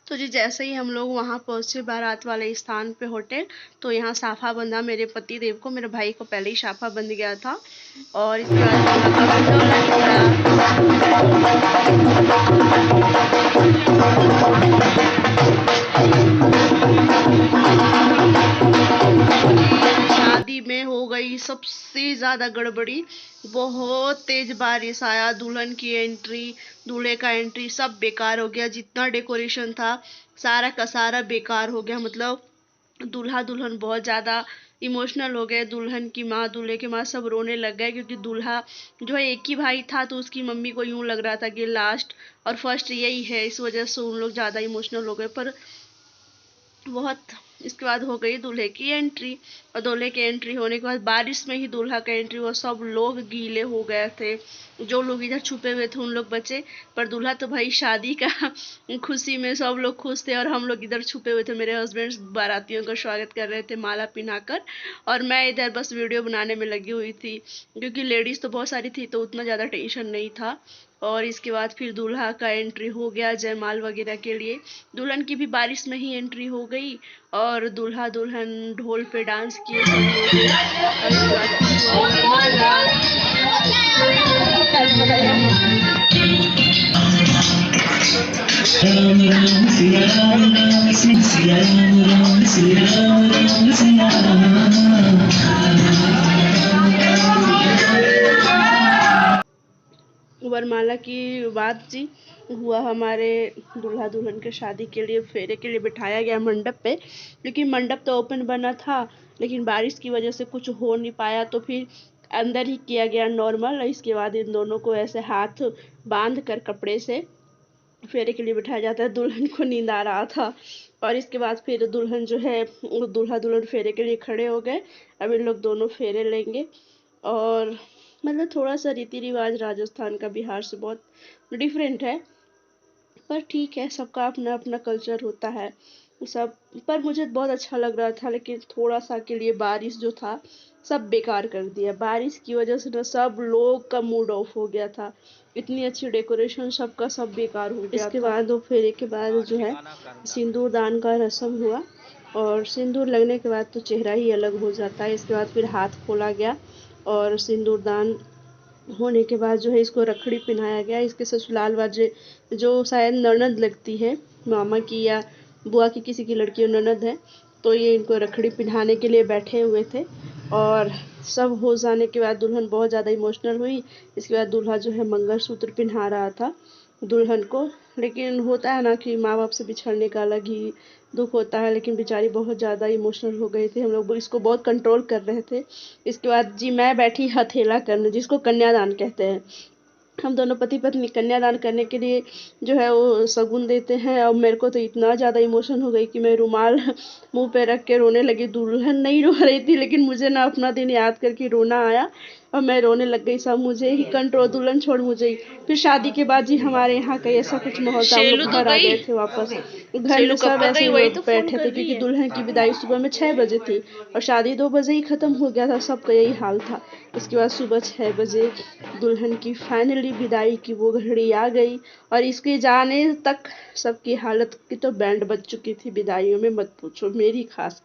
तो जी जैसे ही हम लोग वहाँ पहुँचे बारात वाले स्थान पे होटल, तो यहाँ साफा बंधा मेरे पति देव को, मेरे भाई को पहले ही साफा बंध गया था। और इसके बाद दूल्हा का खंडौला निकला। शादी में हो गई सबसे ज्यादा गड़बड़ी, बहुत तेज बारिश आया, दुल्हन की एंट्री, दूल्हे का एंट्री सब बेकार हो गया, जितना डेकोरेशन था सारा का सारा बेकार हो गया। मतलब दूल्हा दुल्हन बहुत ज़्यादा इमोशनल हो गए, दुल्हन की माँ दूल्हे की माँ सब रोने लग गए, क्योंकि दूल्हा जो है एक ही भाई था, तो उसकी मम्मी को यूं लग रहा था कि लास्ट और फर्स्ट यही है, इस वजह से उन लोग ज़्यादा इमोशनल हो गए। पर बहुत इसके बाद हो गई दूल्हे की एंट्री, और दूल्हे की एंट्री होने के बाद बारिश में ही दूल्हा का एंट्री हुआ, सब लोग गीले हो गए थे, जो लोग इधर छुपे हुए थे उन लोग बचे। पर दूल्हा तो भाई शादी का खुशी में सब लोग खुश थे, और हम लोग इधर छुपे हुए थे, मेरे हस्बैंड बारातियों का स्वागत कर रहे थे माला पहनाकर, और मैं इधर बस वीडियो बनाने में लगी हुई थी, क्योंकि लेडीज तो बहुत सारी थी तो उतना ज़्यादा टेंशन नहीं था। और इसके बाद फिर दूल्हा का एंट्री हो गया जयमाल वगैरह के लिए, दुल्हन की भी बारिश में ही एंट्री हो गई, और दूल्हा दुल्हन ढोल पे डांस किए सब लोग। और इसके बाद फिर हुआ वरमाला। राम राम सिया राम राम सिया राम राम सिया राम राम सिया वरमाला की बात जी हुआ, हमारे दूल्हा दुल्हन के शादी के लिए फेरे के लिए बिठाया गया मंडप पे, क्योंकि मंडप तो ओपन बना था, लेकिन बारिश की वजह से कुछ हो नहीं पाया, तो फिर अंदर ही किया गया नॉर्मल। इसके बाद इन दोनों को ऐसे हाथ बांध कर कपड़े से फेरे के लिए बिठाया जाता है, दुल्हन को नींद आ रहा था। और इसके बाद फिर दुल्हन जो है दूल्हा दुल्हन फेरे के लिए खड़े हो गए, अब इन लोग दोनों फेरे लेंगे। और मतलब थोड़ा सा रीति रिवाज राजस्थान का बिहार से बहुत डिफरेंट है, पर ठीक है, सबका अपना अपना कल्चर होता है सब। पर मुझे बहुत अच्छा लग रहा था, लेकिन थोड़ा सा के लिए बारिश जो था सब बेकार कर दिया, बारिश की वजह से ना सब लोग का मूड ऑफ हो गया था, इतनी अच्छी डेकोरेशन सबका सब बेकार हो गया। इसके बाद दो फेरे के बाद जो है सिंदूर दान का रस्म हुआ, और सिंदूर लगने के बाद तो चेहरा ही अलग हो जाता है। इसके बाद फिर हाथ खोला गया, और सिंदूर दान होने के बाद जो है इसको रखड़ी पहनाया गया। इसके ससुराल वाले जो शायद ननद लगती है मामा की या बुआ की, किसी की लड़की ननद है, तो ये इनको रखड़ी पहनाने के लिए बैठे हुए थे। और सब हो जाने के बाद दुल्हन बहुत ज़्यादा इमोशनल हुई। इसके बाद दूल्हा जो है मंगलसूत्र पहना रहा था दुल्हन को, लेकिन होता है ना कि माँ बाप से बिछड़ने का अलग ही दुख होता है, लेकिन बेचारी बहुत ज़्यादा इमोशनल हो गई थी, हम लोग इसको बहुत कंट्रोल कर रहे थे। इसके बाद जी मैं बैठी हथेला करने, जिसको कन्यादान कहते हैं, हम दोनों पति पत्नी कन्यादान करने के लिए जो है वो शगुन देते हैं। और मेरे को तो इतना ज़्यादा इमोशन हो गई कि मैं रुमाल मुंह पे रख के रोने लगी। दुल्हन नहीं रो रही थी, लेकिन मुझे ना अपना दिन याद करके रोना आया, और मैं रोने लग गई। सब मुझे ही कंट्रोल, दुल्हन छोड़ मुझे ही। फिर शादी के बाद जी हमारे यहाँ का ऐसा कुछ माहौल था, हम लोग घर आ गए थे वापस, घर में सब ऐसे ही बैठे थे, क्योंकि दुल्हन की विदाई सुबह में 6 बजे थी, और शादी 2 बजे ही ख़त्म हो गया था, सबका यही हाल था। इसके बाद सुबह 6 बजे दुल्हन की फाइनली विदाई की वो घड़ी आ गई, और इसके जाने तक सबकी हालत की तो बैंड बज चुकी थी विदाइयों में, मत पूछो, मेरी खास।